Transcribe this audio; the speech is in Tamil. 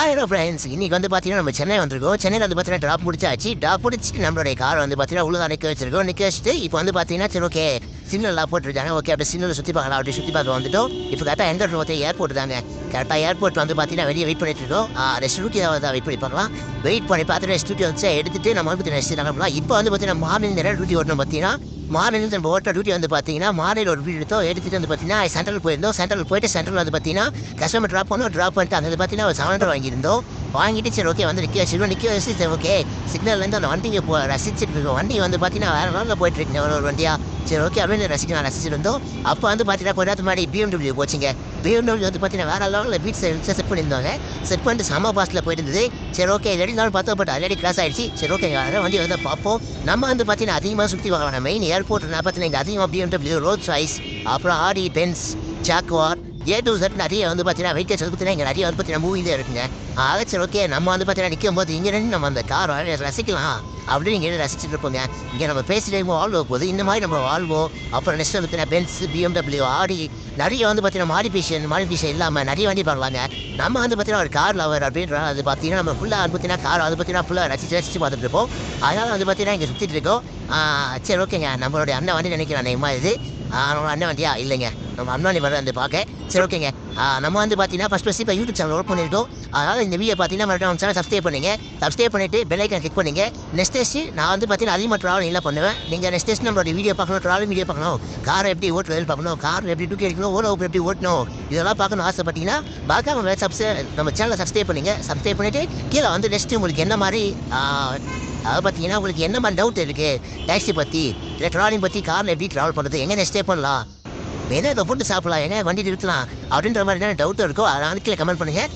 ஹலோ ஃப்ரெண்ட்ஸ், இன்னைக்கு வந்து பார்த்தீங்கன்னா நம்ம சென்னை வந்திருக்கோம். சென்னையில் வந்து பார்த்தீங்கன்னா ட்ராப் முடிச்சாச்சு. ட்ராப் முடிச்சுட்டு நம்மளுடைய கார் வந்து பார்த்தீங்கன்னா உள்ள நிற்க வச்சிருக்கோம். நிற்க வச்சுட்டு இப்போ வந்து பார்த்தீங்கன்னா சரி ஓகே சிக்னல்லாம் போட்டுருக்காங்க. ஓகே அப்படியே சிக்னல் சுற்றி பார்க்கலாம். அப்படி சுற்றி பார்க்க வந்துட்டோம். இப்போ கரெக்டாக எந்த இடத்துல ஏர்போர்ட் தாங்க. கரெக்டாக ஏர்போர்ட் வந்து பார்த்தீங்கன்னா வெளியே வெயிட் பண்ணிட்டு இருக்கோம். ரெஸ்ட் ரூட்டி தான் வெயிட் பண்ணி பார்க்கலாம். வெயிட் பண்ணி பார்த்துட்டு ரெஸ்ட் ரூட்டி வந்து எடுத்துட்டு நம்ம வந்து பார்த்தீங்கன்னா ரெஸ்ட் கிளம்பலாம். இப்போ வந்து பார்த்தீங்கன்னா மார்னிங் நிறைய டியூட்டி ஓட்டணும். பார்த்தீங்கன்னா மார்னிங் நம்ம ஓட்ட டியூட்டி வந்து பார்த்தீங்கன்னா மார்னிங் ஒரு வீடு எடுத்துட்டு வந்து பார்த்தீங்கன்னா சென்ட்ரல் போயிருந்தோம். சென்ட்ரல் போயிட்டு சென்ட்ரல் வந்து பார்த்தீங்கன்னா கஸ்டமர் ட்ராப் பண்ணோம். ட்ராப் பண்ணிட்டு அங்கே பார்த்தீங்கன்னா ஒரு 700 வாங்கியிருந்தோம். வாங்கிட்டு சரி ஓகே வந்து நிற்க வச்சிருக்கோம். நிற்க வச்சு சரி ஓகே சிக்னல்லேருந்து அந்த வண்டியை ரசிச்சுட்டு இருக்கோம். வண்டி வந்து பார்த்தீங்கன்னா வேறு நாளில் போயிட்டு இருக்கீங்க ஒரு வண்டியா. சரி ஓகே அப்படின்னு ரசிச்சுட்டு இருந்தோம். அப்போ வந்து பார்த்தீங்கன்னா கொஞ்ச நேரத்துக்கு முன்னாடி BMW போச்சுங்க. BMW வந்து பார்த்தீங்கன்னா வேறு லெவலில் பீட்ஸ் செட் பண்ணியிருந்தாங்க. செட் பண்ணிட்டு செம்ம பாஸ்ட்டில் போயிட்டு இருந்தது. சரி ஓகே ரெடி நாள் பார்த்தோம். பட் ஆல்ரெடி கிராஸ் ஆகிடுச்சு. சரி ஓகே வண்டி வந்து பார்ப்போம். நம்ம வந்து பார்த்தீங்கன்னா அதிகமாக சுற்றி வாங்கலாம். மெயின் ஏர்போர்ட் பார்த்தீங்கன்னா இங்கே அதிகமாக BMW, ரோல்ஸ் ராய்ஸ், அப்புறம் Audi, Benz, Jaguar, A to Z நிறைய வந்து பார்த்தீங்கன்னா வெயிட்டேஜ் வந்து பார்த்தீங்கன்னா இங்கே நிறைய வந்து பார்த்தீங்கன்னா மூவிலே இருக்குங்க. சரி ஓகே நம்ம வந்து பார்த்தீங்கன்னா நிற்கும் போது இங்கே நம்ம அந்த கார் ரசிக்கலாம் அப்படின்னு இங்கே ரசிச்சுட்டு இருப்போங்க. இங்கே நம்ம பேசிட்டு வாழ்வோம் போது இந்த மாதிரி நம்ம வாழ்வோம். அப்புறம் நெக்ஸ்ட் வந்து பார்த்தீங்கன்னா பென்ஸ், BMW, ஆடி நிறைய வந்து பார்த்தீங்கன்னா மாடிஃபிகேஷன் இல்லாமல் நிறைய வண்டி பார்க்கலாங்க. நம்ம வந்து பார்த்தீங்கன்னா ஒரு கார் லவர் அப்படின்ற அது பார்த்தீங்கன்னா நம்ம ஃபுல்லாக வந்து பார்த்தீங்கன்னா கார் வந்து பார்த்தீங்கன்னா ஃபுல்லாக ரசிச்சு பார்த்துட்டு இருப்போம். அதனால் வந்து பார்த்தீங்கன்னா இங்கே சுற்றிட்டு இருக்கோம். சரி ஓகேங்க நம்மளுடைய அண்ணன் வண்டி நினைக்கிறேன் அன்னையமாக இது நம்ம அண்ணன் வண்டியா இல்லைங்க நம்ம அண்ணாணி வர வந்து பார்க்க. சரி ஓகேங்க நம்ம வந்து பார்த்தீங்கன்னா ஃபஸ்ட் இப்போ யூடியூப் சேனல் ஓப்பன் பண்ணியிருக்கோம். அதனால் இந்த வீடியோ பார்த்தீங்கன்னா மறுபடியும் சேனல் சப்ஸ்கிரைப் பண்ணிவிட்டு பெல் ஐக்கன் கிளிக் பண்ணிங்க. நெக்ஸ்ட் டேஸ்ட்டு நான் வந்து பார்த்தீங்கன்னா அதிகமாக ட்ராவல் இல்லை பண்ணுவேன். நீங்கள் நெக்ஸ்ட் டேஸ்ட் நம்மளோட வீடியோ பார்க்கணும், ட்ராவல் வீடியோ பார்க்கணும், காரை எப்படி ஓட்டுறது பார்க்கணும், கார் எப்படி தூக்கி அடிக்கணும், ஓலோ எப்படி ஓட்டணும் இதெல்லாம் பார்க்கணும் ஆசைப்பட்டீங்கன்னா பார்க்காம நம்ம சேனலை சப்ஸ்கிரைப் பண்ணிங்க. சப்ஸ்கிரைப் பண்ணிவிட்டு கீழே வந்து நெக்ஸ்ட்டு உங்களுக்கு என்ன மாதிரி அதை பார்த்தீங்கன்னா உங்களுக்கு என்ன மாதிரி டவுட் இருக்குது டாக்ஸி பற்றி இல்லை ட்ராவலிங் பற்றி காரில் எப்படி ட்ராவல் பண்ணுறது எங்கே ஸ்டே பண்ணலாம் வேணா இதை போட்டு சாப்பிடலாம் எங்கே வண்டி நிறுத்தலாம் அப்படின்ற மாதிரி என்ன டவுட் இருக்கோ அதை வந்து கீழே கமெண்ட் பண்ணுங்கள்.